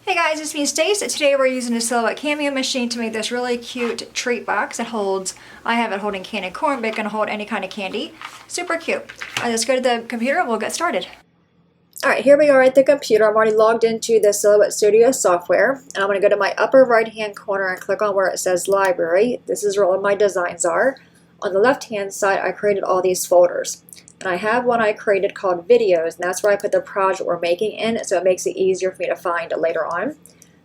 Hey guys, it's me Stace. Today we're using a Silhouette Cameo machine to make this really cute treat box. It holds, I have it holding candy corn, but it can hold any kind of candy. Super cute. Let's go to the computer and we'll get started. Alright, here we are at the computer. I'm already logged into the Silhouette Studio software. And I'm going to go to my upper right hand corner and click on where it says Library. This is where all of my designs are. On the left hand side, I created all these folders. And I have one I created called Videos, and that's where I put the project we're making in, so it makes it easier for me to find later on.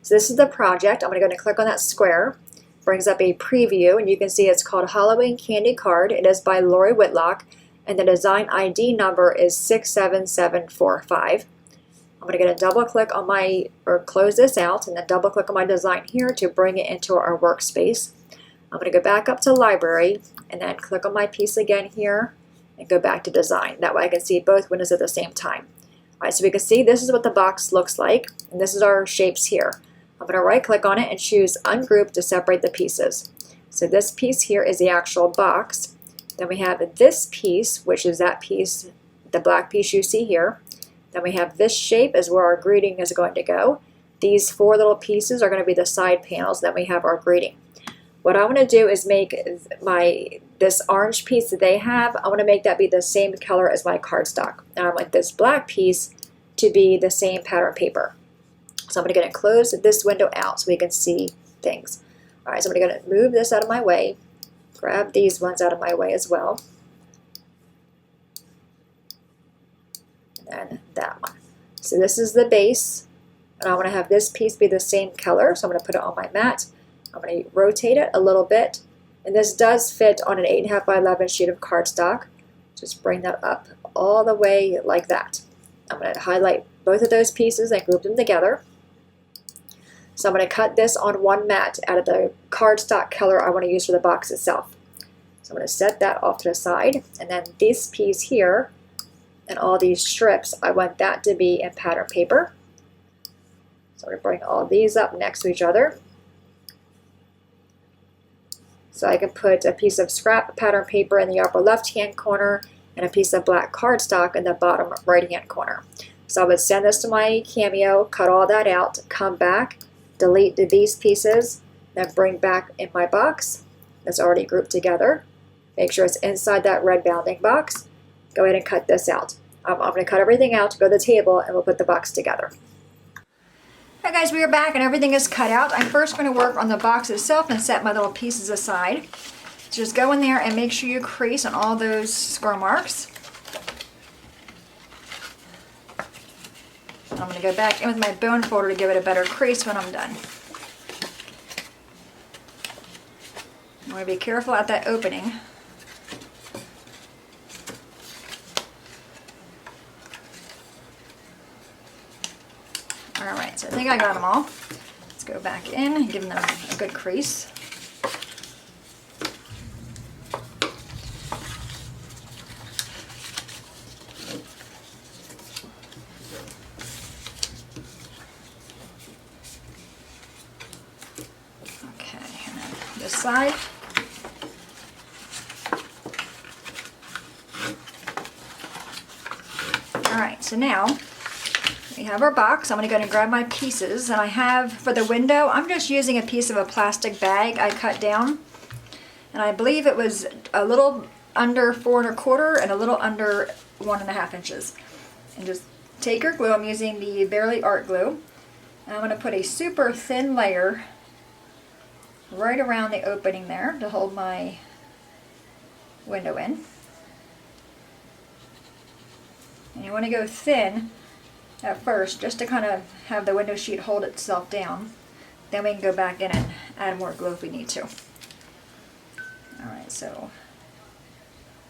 So this is the project. I'm going to go and click on that square. Brings up a preview, and you can see it's called Halloween Candy Card. It is by Lori Whitlock, and the design ID number is 67745. I'm going to get a double click on close this out, and then double click on my design here to bring it into our workspace. I'm going to go back up to Library, and then click on my piece again here, and go back to design. That way I can see both windows at the same time. Alright, so we can see this is what the box looks like, and this is our shapes here. I'm going to right click on it and choose Ungroup to separate the pieces. So this piece here is the actual box. Then we have this piece, which is that piece, the black piece you see here. Then we have this shape is where our greeting is going to go. These four little pieces are going to be the side panels. Then we have our greeting. What I want to do is make this orange piece that they have, I want to make that be the same color as my cardstock. And I want this black piece to be the same pattern paper. So I'm going to close this window out so we can see things. Alright, so I'm going to move this out of my way, grab these ones out of my way as well, and then that one. So this is the base, and I want to have this piece be the same color, so I'm going to put it on my mat. I'm going to rotate it a little bit, and this does fit on an 8.5 by 11 sheet of cardstock. Just bring that up all the way like that. I'm going to highlight both of those pieces and group them together. So I'm going to cut this on one mat out of the cardstock color I want to use for the box itself. So I'm going to set that off to the side, and then this piece here and all these strips, I want that to be in pattern paper. So I'm going to bring all these up next to each other. So I can put a piece of scrap pattern paper in the upper left-hand corner and a piece of black cardstock in the bottom right-hand corner. So I would send this to my Cameo, cut all that out, come back, delete these pieces, then bring back in my box that's already grouped together. Make sure it's inside that red bounding box. Go ahead and cut this out. I'm going to cut everything out, go to the table, and we'll put the box together. Alright guys, we are back and everything is cut out. I'm first going to work on the box itself and set my little pieces aside. So just go in there and make sure you crease on all those score marks. I'm going to go back in with my bone folder to give it a better crease when I'm done. I want to be careful at that opening. Alright, so I think I got them all. Let's go back in and give them a good crease. Okay, and then this side. Alright, so now we have our box. I'm going to go ahead and grab my pieces, and I have for the window, I'm just using a piece of a plastic bag I cut down, and I believe it was a little under 4 1/4 and a little under 1.5 inches. And just take your glue. I'm using the Barely Art glue, and I'm going to put a super thin layer right around the opening there to hold my window in. And you want to go thin at first, just to kind of have the window sheet hold itself down. Then we can go back in and add more glue if we need to. Alright, so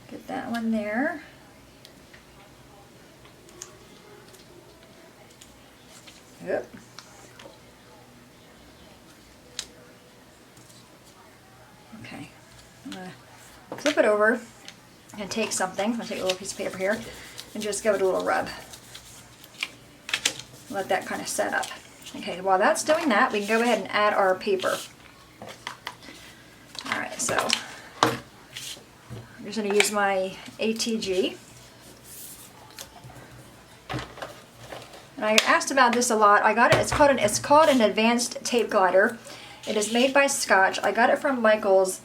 get that one there. Yep. Okay, I'm going to flip it over and take something. I'm going to take a little piece of paper here and just give it a little rub. Let that kind of set up. Okay, while that's doing that, we can go ahead and add our paper. Alright, so I'm just going to use my ATG. And I get asked about this a lot. I got it, it's called an advanced tape glider. It is made by Scotch. I got it from Michael's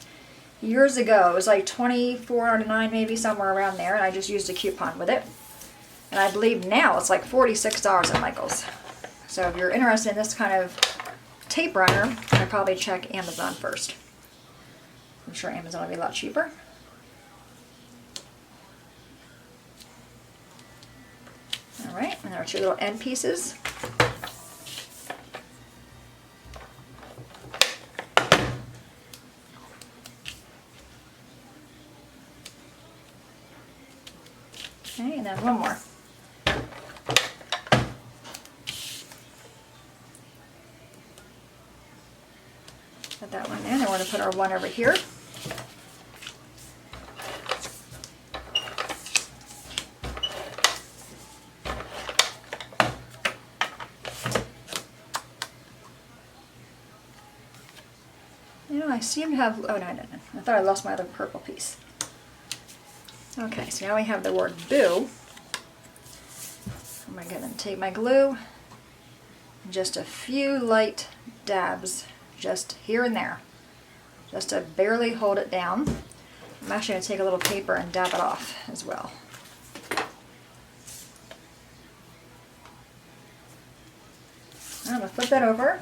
years ago. It was like $24.99 maybe, somewhere around there, and I just used a coupon with it. And I believe now it's like $46 at Michael's. So if you're interested in this kind of tape runner, I'd probably check Amazon first. I'm sure Amazon will be a lot cheaper. Alright, and there are two little end pieces. Okay, and then one more. Put that one there, then we're going to put our one over here. You know, I seem to have, oh no, I thought I lost my other purple piece. Okay, so now we have the word boo. I'm going to go and take my glue, and just a few light dabs, just here and there, just to barely hold it down. I'm actually going to take a little paper and dab it off as well. I'm going to flip that over,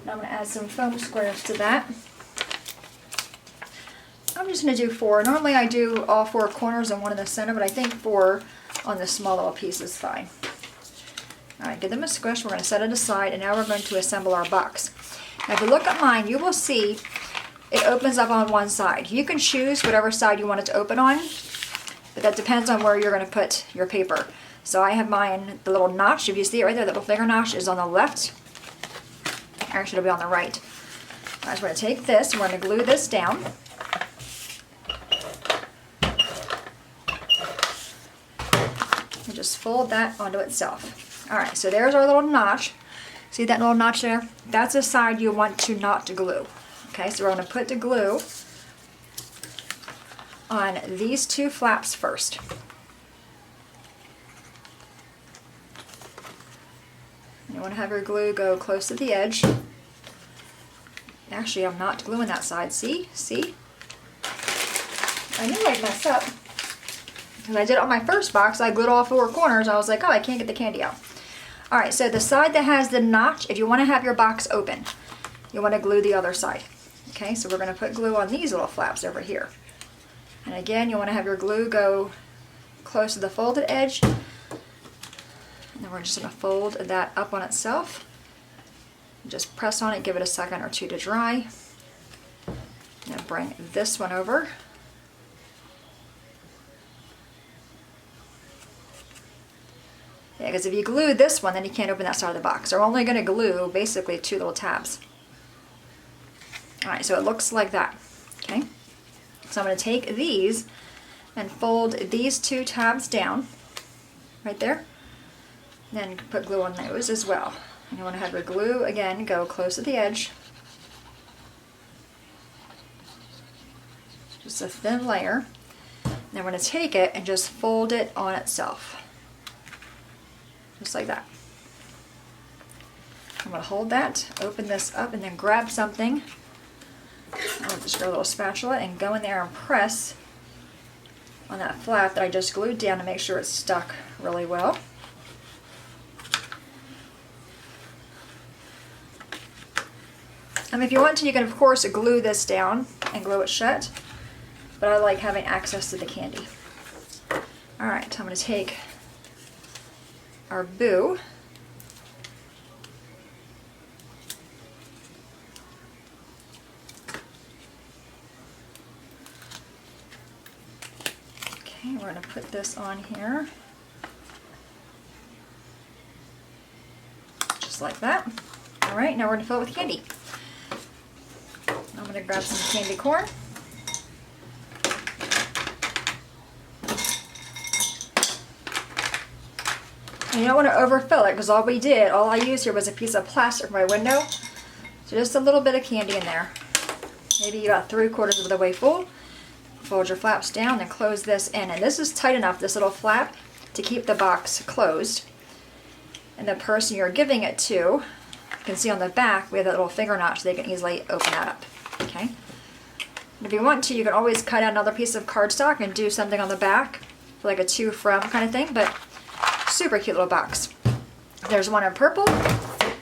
and I'm going to add some foam squares to that. I'm just going to do 4. Normally I do all 4 corners and one in the center, but I think 4 on this small little piece is fine. Alright, give them a squish. We're going to set it aside, and now we're going to assemble our box. Now if you look at mine, you will see it opens up on one side. You can choose whatever side you want it to open on, but that depends on where you're going to put your paper. So I have mine, the little notch, if you see it right there, the little finger notch is on the left. Actually, it'll be on the right. Alright, so we're going to take this, and we're going to glue this down. And just fold that onto itself. Alright, so there's our little notch. See that little notch there? That's the side you want to not glue. Okay, so we're going to put the glue on these 2 flaps first. You want to have your glue go close to the edge. Actually, I'm not gluing that side. See? See? I knew I'd mess up. When I did it on my first box, I glued all 4 corners. I was like, oh, I can't get the candy out. Alright, so the side that has the notch, if you want to have your box open, you want to glue the other side. Okay, so we're going to put glue on these little flaps over here. And again, you want to have your glue go close to the folded edge. And then we're just going to fold that up on itself. Just press on it, give it a second or 2 to dry. Now bring this one over. Yeah, because if you glue this one, then you can't open that side of the box. So we're only going to glue basically 2 little tabs. Alright, so it looks like that. Okay, so I'm going to take these and fold these 2 tabs down right there. Then put glue on those as well. And you want to have your glue again go close to the edge. Just a thin layer. Then we're going to take it and just fold it on itself. Just like that. I'm going to hold that, open this up, and then grab something. I'll just grab a little spatula and go in there and press on that flap that I just glued down to make sure it's stuck really well. If you want to, you can of course glue this down and glue it shut, but I like having access to the candy. Alright, I'm going to take our boo. Okay, we're going to put this on here. Just like that. Alright, now we're going to fill it with candy. I'm going to grab some candy corn. And you don't want to overfill it because all I used here was a piece of plastic for my window. So just a little bit of candy in there. Maybe about 3/4 of the way full. Fold your flaps down and close this in. And this is tight enough, this little flap, to keep the box closed. and the person you're giving it to. You can see on the back we have that little finger notch so they can easily open that up. Okay. And if you want to, you can always cut out another piece of cardstock and do something on the back for like a to from kind of thing, but super cute little box. There's one in purple.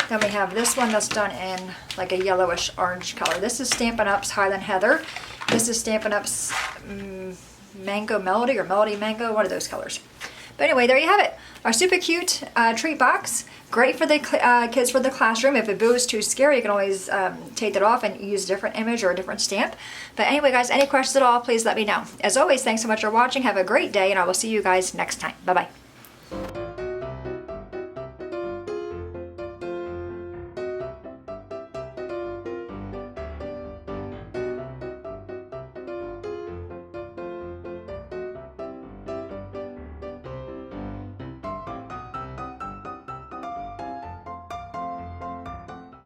Then we have this one that's done in like a yellowish orange color. This is Stampin' Up's Highland Heather. This is Stampin' Up's Mango Melody or Melody Mango, one of those colors. But anyway, there you have it. Our super cute treat box. Great for the kids for the classroom. If a boo is too scary, you can always take that off and use a different image or a different stamp. But anyway, guys, any questions at all, please let me know. As always, thanks so much for watching. Have a great day, and I will see you guys next time. Bye-bye.